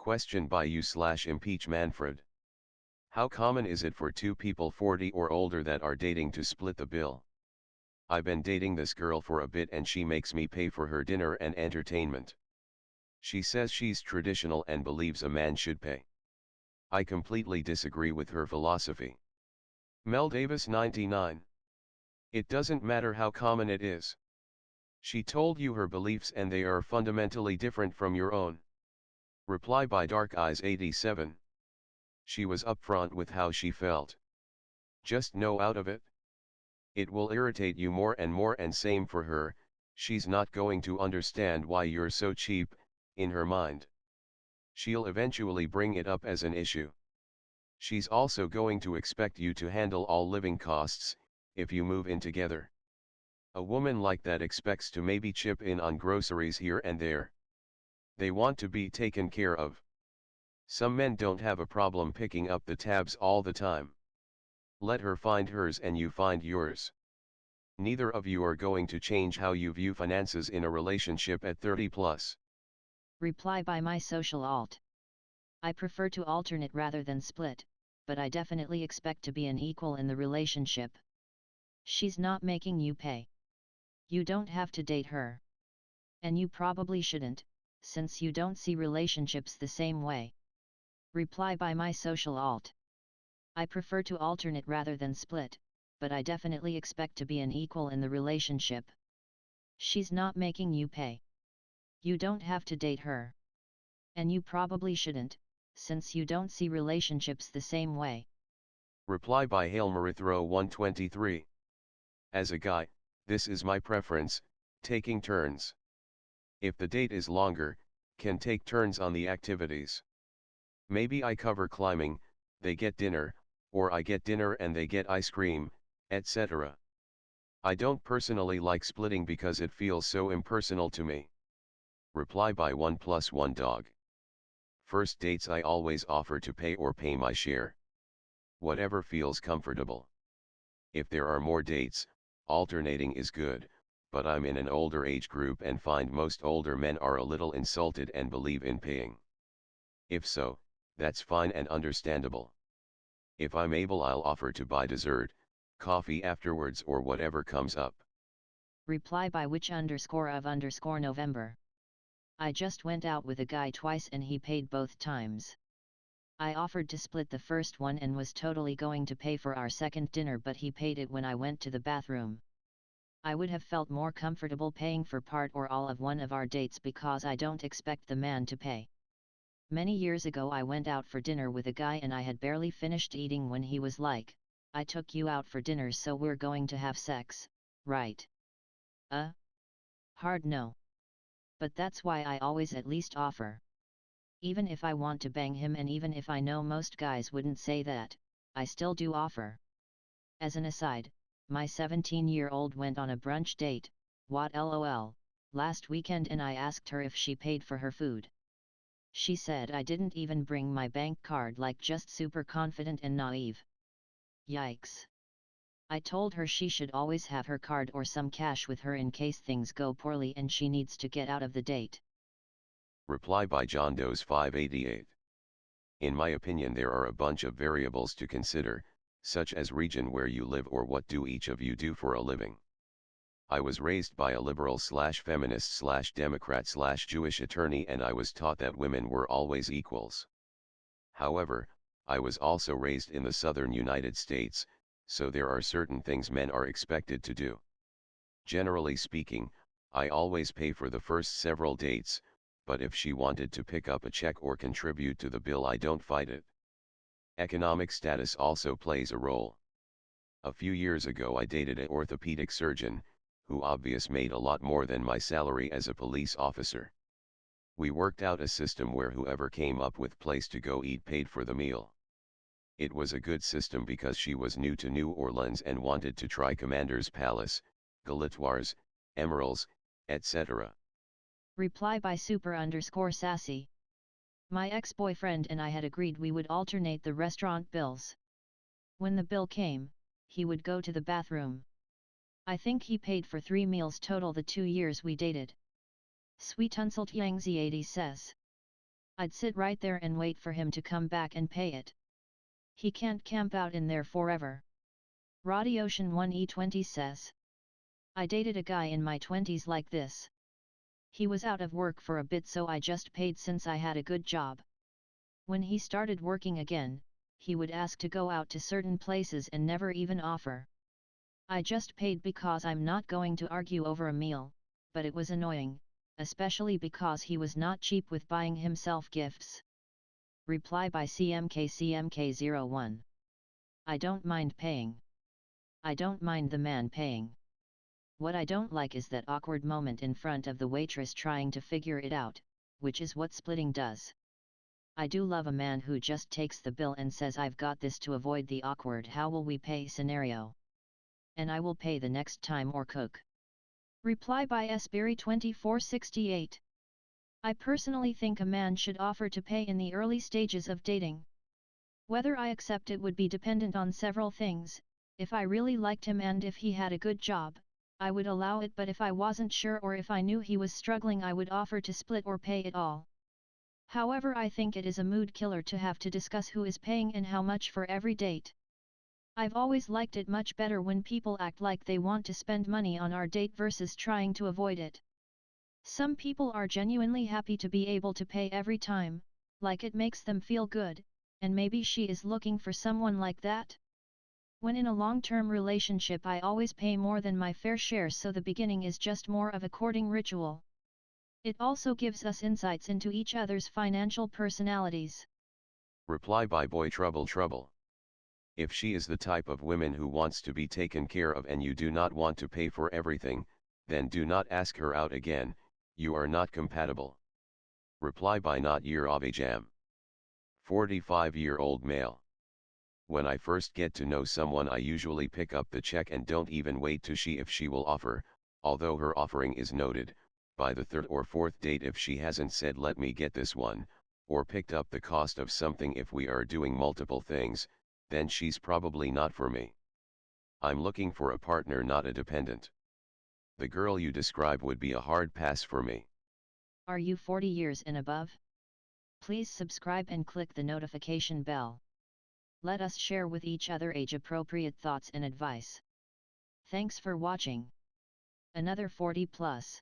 Question by you/impeach Manfred. How common is it for two people 40 or older that are dating to split the bill? I've been dating this girl for a bit and she makes me pay for her dinner and entertainment. She says she's traditional and believes a man should pay. I completely disagree with her philosophy. Mel Davis 99. It doesn't matter how common it is. She told you her beliefs and they are fundamentally different from your own. Reply by Dark Eyes 87. She was upfront with how she felt. Just know out of it. It will irritate you more and same for her, she's not going to understand why you're so cheap, in her mind. She'll eventually bring it up as an issue. She's also going to expect you to handle all living costs, if you move in together. A woman like that expects to maybe chip in on groceries here and there. They want to be taken care of. Some men don't have a problem picking up the tabs all the time. Let her find hers and you find yours. Neither of you are going to change how you view finances in a relationship at 30 plus. Reply by My Social Alt. I prefer to alternate rather than split, but I definitely expect to be an equal in the relationship. She's not making you pay. You don't have to date her. And you probably shouldn't, since you don't see relationships the same way. Reply by My Social Alt. I prefer to alternate rather than split, but I definitely expect to be an equal in the relationship. She's not making you pay. You don't have to date her. And you probably shouldn't, since you don't see relationships the same way. Reply by Hail Marithro 123. As a guy, this is my preference, taking turns. If the date is longer, can take turns on the activities. Maybe I cover climbing, they get dinner, or I get dinner and they get ice cream, etc. I don't personally like splitting because it feels so impersonal to me. Reply by 1+1 Dog. First dates I always offer to pay or pay my share. Whatever feels comfortable. If there are more dates, alternating is good, but I'm in an older age group and find most older men are a little insulted and believe in paying. If so, that's fine and understandable. If I'm able, I'll offer to buy dessert, coffee afterwards or whatever comes up. Reply by which_of_November. I just went out with a guy twice and he paid both times. I offered to split the first one and was totally going to pay for our second dinner, but he paid it when I went to the bathroom. I would have felt more comfortable paying for part or all of one of our dates because I don't expect the man to pay. Many years ago I went out for dinner with a guy and I had barely finished eating when he was like, "I took you out for dinner so we're going to have sex, right?" Hard no. But that's why I always at least offer. Even if I want to bang him and even if I know most guys wouldn't say that, I still do offer. As an aside, my 17-year-old went on a brunch date, what lol, last weekend and I asked her if she paid for her food. She said I didn't even bring my bank card, like just super confident and naive. Yikes. I told her she should always have her card or some cash with her in case things go poorly and she needs to get out of the date. Reply by John Doe's 588. In my opinion, there are a bunch of variables to consider, such as region where you live or what do each of you do for a living. I was raised by a liberal/feminist/Democrat/Jewish attorney and I was taught that women were always equals. However, I was also raised in the southern United States, so there are certain things men are expected to do. Generally speaking, I always pay for the first several dates, but if she wanted to pick up a check or contribute to the bill, I don't fight it. Economic status also plays a role. A few years ago I dated an orthopedic surgeon, who obviously made a lot more than my salary as a police officer. We worked out a system where whoever came up with place to go eat paid for the meal. It was a good system because she was new to New Orleans and wanted to try Commander's Palace, Galatoire's, Emerald's, etc. Reply by super_sassy. My ex-boyfriend and I had agreed we would alternate the restaurant bills. When the bill came, he would go to the bathroom. I think he paid for 3 meals total the 2 years we dated. Sweet Unselt Yangzi 80 says. I'd sit right there and wait for him to come back and pay it. He can't camp out in there forever. Roddy Ocean 1E20 says. I dated a guy in my 20s like this. He was out of work for a bit, so I just paid since I had a good job. When he started working again, he would ask to go out to certain places and never even offer. I just paid because I'm not going to argue over a meal, but it was annoying, especially because he was not cheap with buying himself gifts. Reply by CMK01. I don't mind paying. I don't mind the man paying. What I don't like is that awkward moment in front of the waitress trying to figure it out, which is what splitting does. I do love a man who just takes the bill and says I've got this to avoid the awkward how will we pay scenario. And I will pay the next time or cook. Reply by Sberry2468. I personally think a man should offer to pay in the early stages of dating. Whether I accept it would be dependent on several things. If I really liked him and if he had a good job, I would allow it, but if I wasn't sure or if I knew he was struggling, I would offer to split or pay it all. However, I think it is a mood killer to have to discuss who is paying and how much for every date. I've always liked it much better when people act like they want to spend money on our date versus trying to avoid it. Some people are genuinely happy to be able to pay every time, like it makes them feel good, and maybe she is looking for someone like that. When in a long-term relationship, I always pay more than my fair share, so the beginning is just more of a courting ritual. It also gives us insights into each other's financial personalities. Reply by Boy Trouble Trouble. If she is the type of woman who wants to be taken care of and you do not want to pay for everything, then do not ask her out again, you are not compatible. Reply by Not Year of a Jam. 45-year-old male. When I first get to know someone, I usually pick up the check and don't even wait to see if she will offer, although her offering is noted. By the third or fourth date, if she hasn't said let me get this one, or picked up the cost of something if we are doing multiple things, then she's probably not for me. I'm looking for a partner, not a dependent. The girl you describe would be a hard pass for me. Are you 40 years and above? Please subscribe and click the notification bell. Let us share with each other age-appropriate thoughts and advice. Thanks for watching. Another 40 plus.